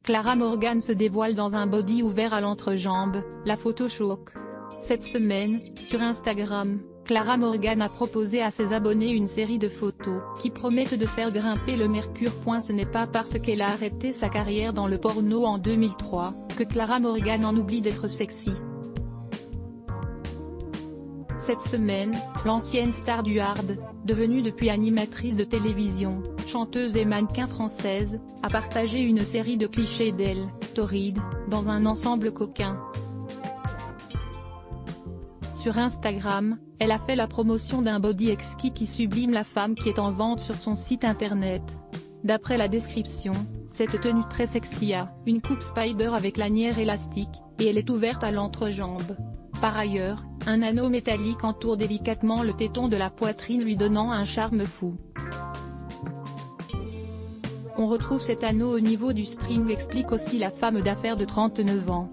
Clara Morgan se dévoile dans un body ouvert à l'entrejambe, la photo choque. Cette semaine, sur Instagram, Clara Morgan a proposé à ses abonnés une série de photos qui promettent de faire grimper le mercure. Ce n'est pas parce qu'elle a arrêté sa carrière dans le porno en 2003, que Clara Morgan en oublie d'être sexy. Cette semaine, l'ancienne star du hard, devenue depuis animatrice de télévision, chanteuse et mannequin française, a partagé une série de clichés d'elle, torride, dans un ensemble coquin. Sur Instagram, elle a fait la promotion d'un body exquis qui sublime la femme qui est en vente sur son site internet. D'après la description, cette tenue très sexy a une coupe spider avec lanière élastique, et elle est ouverte à l'entrejambe. Par ailleurs, un anneau métallique entoure délicatement le téton de la poitrine lui donnant un charme fou. On retrouve cet anneau au niveau du string, explique aussi la femme d'affaires de 39 ans.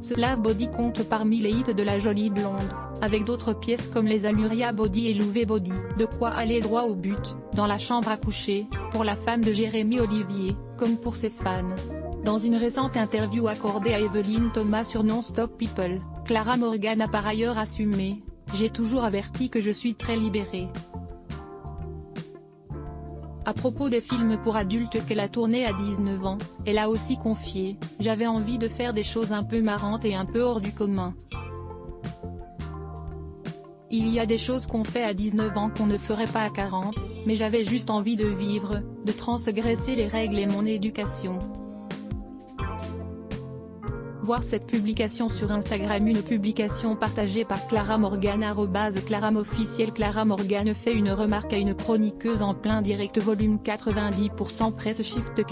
Ce Slave Body compte parmi les hits de la jolie blonde, avec d'autres pièces comme les Aluria Body et Louvet Body. De quoi aller droit au but, dans la chambre à coucher, pour la femme de Jérémy Olivier, comme pour ses fans. Dans une récente interview accordée à Evelyne Thomas sur Non-Stop People, Clara Morgan a par ailleurs assumé « J'ai toujours averti que je suis très libérée ». À propos des films pour adultes qu'elle a tournés à 19 ans, elle a aussi confié « J'avais envie de faire des choses un peu marrantes et un peu hors du commun. Il y a des choses qu'on fait à 19 ans qu'on ne ferait pas à 40, mais j'avais juste envie de vivre, de transgresser les règles et mon éducation ». Voir cette publication sur Instagram. Une publication partagée par Clara Morgan @claramofficiel. Clara Morgan fait une remarque à une chroniqueuse en plein direct. Volume 90% Press Shift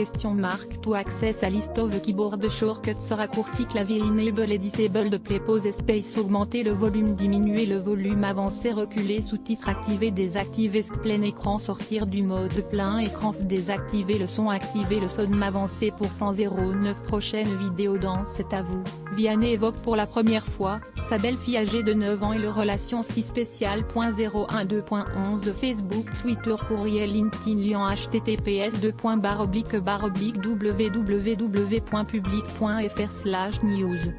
To access a list of keyboard shortcuts. Raccourci clavier enable et disable play pause space. Augmenter le volume, diminuer le volume, avancer, reculer, sous-titres activer, désactiver, plein écran, sortir du mode plein écran, désactiver le son, activer le son, avancer pour 109. Prochaine vidéo. Dans C'est à vous, Vianney évoque pour la première fois sa belle-fille âgée de 9 ans et leur relation si spéciale. 012.11 Facebook, Twitter, courriel, LinkedIn, lien https://www.public.fr/news.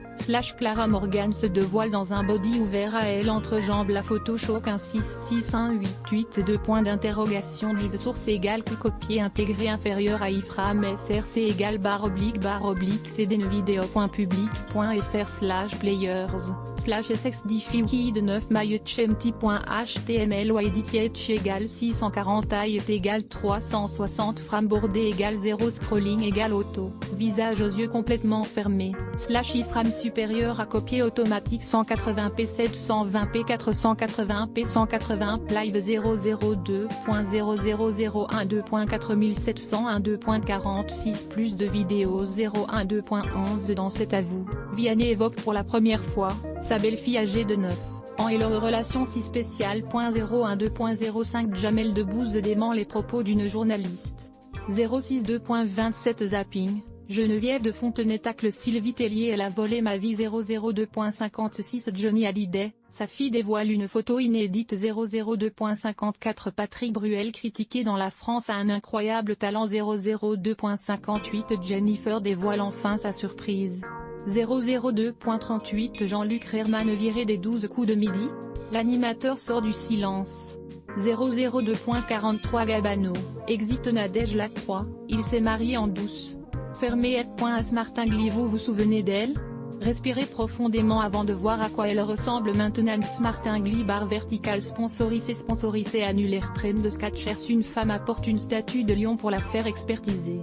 Clara Morgan se dévoile dans un body ouvert à elle entrejambe. La photo choque. Un 66188 :. Div source égale copier intégré inférieur à iframe src égale /cdnevideo.public.fr/players/ssxdfwkid 9 myhmt.html edit égale 640 height égale 360 frame bordé égale 0 scrolling égale auto, visage aux yeux complètement fermés, /iframe supérieur à copier automatique 180p 720p 480p 180 live 002.00012.4701 plus de vidéos 012.11 Dans C'est à vous, Vianney évoque pour la première fois sa belle-fille âgée de 9 ans et leur relation si spéciale. 012.05 Jamel Debbouze dément les propos d'une journaliste. 062.27 Zapping. Geneviève de Fontenay tacle Sylvie Tellier. Elle a volé ma vie. 002.56 Johnny Hallyday, sa fille dévoile une photo inédite. 002.54 Patrick Bruel critiqué dans La France a un incroyable talent. 002.58 Jennifer dévoile enfin sa surprise. 002.38 Jean-Luc Reichmann viré des 12 coups de midi. L'animateur sort du silence. 002.43 Gabano, exit Nadège Lacroix, il s'est marié en douce. Fermé Martin Gly. Vous vous souvenez d'elle? Respirez profondément avant de voir à quoi elle ressemble maintenant. Martin Gly /vertical sponsorisé annulaire train de Sketchers. Une femme apporte une statue de lion pour la faire expertiser.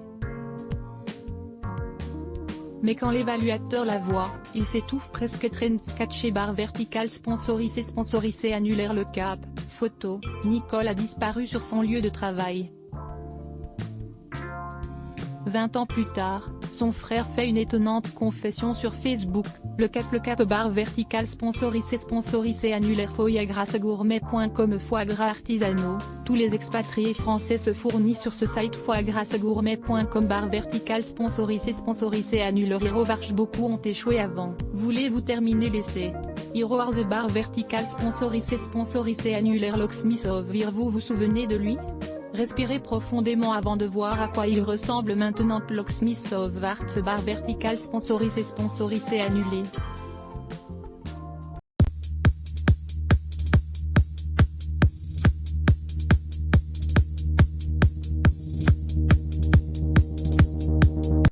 Mais quand l'évaluateur la voit, il s'étouffe presque. Trend sketché /vertical sponsorisé annulaire. Le cap, photo, Nicole a disparu sur son lieu de travail. 20 ans plus tard, son frère fait une étonnante confession sur Facebook. Le cap /vertical sponsorisé annulaire. Foie-gras-gourmet.com. Foie gras artisanaux, tous les expatriés français se fournissent sur ce site. Foie-gras-gourmet.com /vertical sponsorisé annulaire. Hero Varch. Beaucoup ont échoué avant. Voulez-vous terminer l'essai? Hero Wars /vertical sponsorisé annulaire. Locksmith of Vir. Vous vous souvenez de lui? Respirez profondément avant de voir à quoi il ressemble maintenant. Locksmith of Arts Bar Vertical sponsorisé annulé.